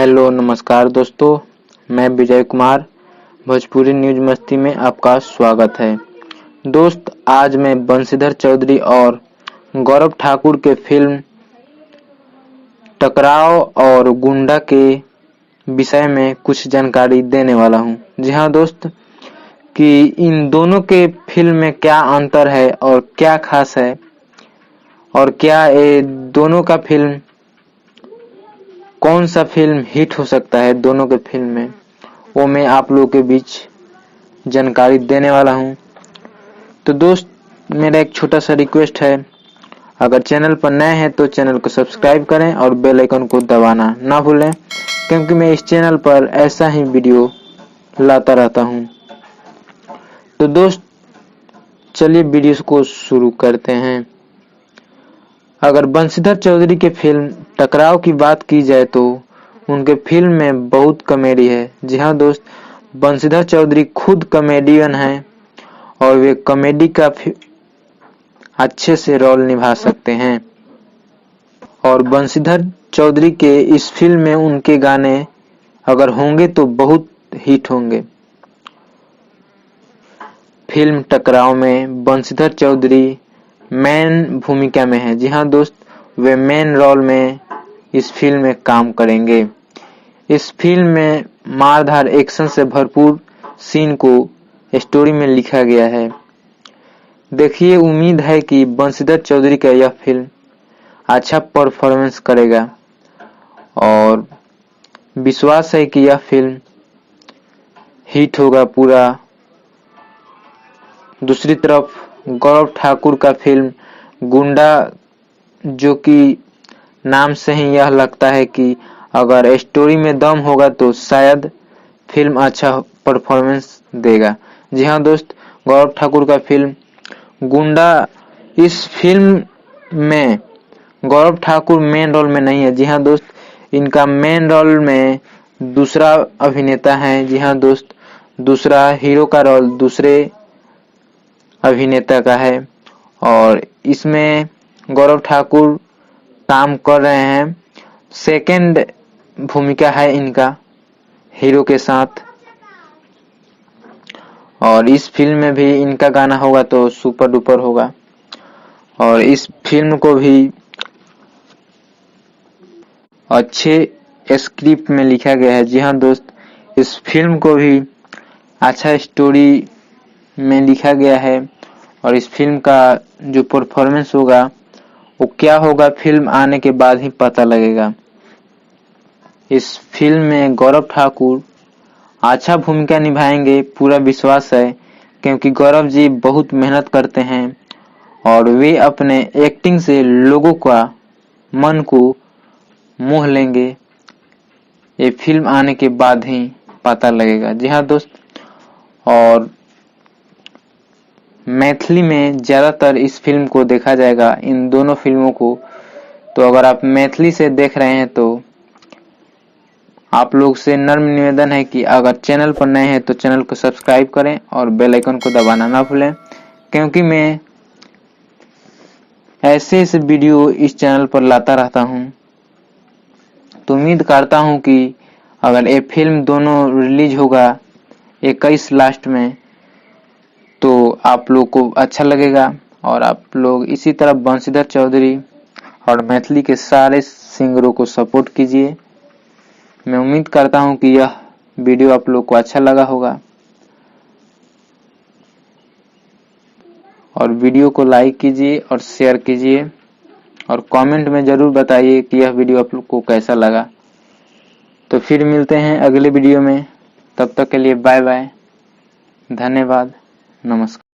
Hello नमस्कार दोस्तों, मैं विजय कुमार भोजपुरी न्यूज मस्ती में आपका स्वागत है। दोस्त, आज मैं बंशीधर चौधरी और गौरव ठाकुर के फिल्म टकराव और गुंडा के विषय में कुछ जानकारी देने वाला हूं। जी हां दोस्त, कि इन दोनों के फिल्म में क्या अंतर है और क्या खास है और क्या ये दोनों का फिल्म कौन सा फिल्म हिट हो सकता है दोनों के फिल्म में, वो मैं आप लोगों के बीच जानकारी देने वाला हूं। तो दोस्त, मेरा एक छोटा सा रिक्वेस्ट है, अगर चैनल पर नए हैं तो चैनल को सब्सक्राइब करें और बेल आइकन को दबाना ना भूलें, क्योंकि मैं इस चैनल पर ऐसा ही वीडियो लाता रहता हूं। तो दोस्त, चलिए वीडियो को शुरू करते हैं। अगर बंशीधर चौधरी के फिल्म टकराव की बात की जाए तो उनके फिल्म में बहुत कॉमेडी है। जी हाँ दोस्त, बंशीधर चौधरी खुद कॉमेडियन हैं और वे कॉमेडी का अच्छे से रोल निभा सकते हैं। और बंशीधर चौधरी के इस फिल्म में उनके गाने अगर होंगे तो बहुत हिट होंगे। फिल्म टकराव में बंशीधर चौधरी मेन भूमिका में है। जी हाँ दोस्त, वे मेन रोल में इस फिल्म में काम करेंगे। इस फिल्म में मारधार एक्शन से भरपूर सीन को स्टोरी में लिखा गया है। देखिए, उम्मीद है कि बंशीधर चौधरी का यह फिल्म अच्छा परफॉर्मेंस करेगा और विश्वास है कि यह फिल्म हिट होगा पूरा। दूसरी तरफ गौरव ठाकुर का फिल्म गुंडा, जो कि नाम से ही यह लगता है कि अगर स्टोरी में दम होगा तो शायद फिल्म अच्छा परफॉर्मेंस देगा। जी हाँ दोस्त, गौरव ठाकुर का फिल्म गुंडा, इस फिल्म में गौरव ठाकुर मेन रोल में नहीं है। जी हाँ दोस्त, इनका मेन रोल में दूसरा अभिनेता है। जी हाँ दोस्त, दूसरा हीरो का रोल दूसरे अभिनेता का है और इसमें गौरव ठाकुर काम कर रहे हैं। सेकंड भूमिका है इनका हीरो के साथ और इस फिल्म में भी इनका गाना होगा तो सुपर डुपर होगा। और इस फिल्म को भी अच्छे स्क्रिप्ट में लिखा गया है। जी हाँ दोस्त, इस फिल्म को भी अच्छा स्टोरी में लिखा गया है और इस फिल्म का जो परफॉर्मेंस होगा वो क्या होगा फिल्म आने के बाद ही पता लगेगा। इस फिल्म में गौरव ठाकुर अच्छा भूमिका निभाएंगे, पूरा विश्वास है, क्योंकि गौरव जी बहुत मेहनत करते हैं और वे अपने एक्टिंग से लोगों का मन को मोह लेंगे। ये फिल्म आने के बाद ही पता लगेगा। जी हाँ दोस्त, और मैथिली में ज्यादातर इस फिल्म को देखा जाएगा, इन दोनों फिल्मों को। तो अगर आप मैथिली से देख रहे हैं तो आप लोग से नम्र निवेदन है कि अगर चैनल पर नए हैं तो चैनल को सब्सक्राइब करें और बेल आइकन को दबाना ना भूलें, क्योंकि मैं ऐसे वीडियो इस चैनल पर लाता रहता हूं। तो उम्मीद करता हूं कि अगर ये फिल्म दोनों रिलीज होगा 21 लास्ट में तो आप लोग को अच्छा लगेगा और आप लोग इसी तरह बंशीधर चौधरी और मैथिली के सारे सिंगरों को सपोर्ट कीजिए। मैं उम्मीद करता हूं कि यह वीडियो आप लोग को अच्छा लगा होगा और वीडियो को लाइक कीजिए और शेयर कीजिए और कमेंट में जरूर बताइए कि यह वीडियो आप लोग को कैसा लगा। तो फिर मिलते हैं अगले वीडियो में, तब तक के लिए बाय बाय, धन्यवाद, नमस्कार।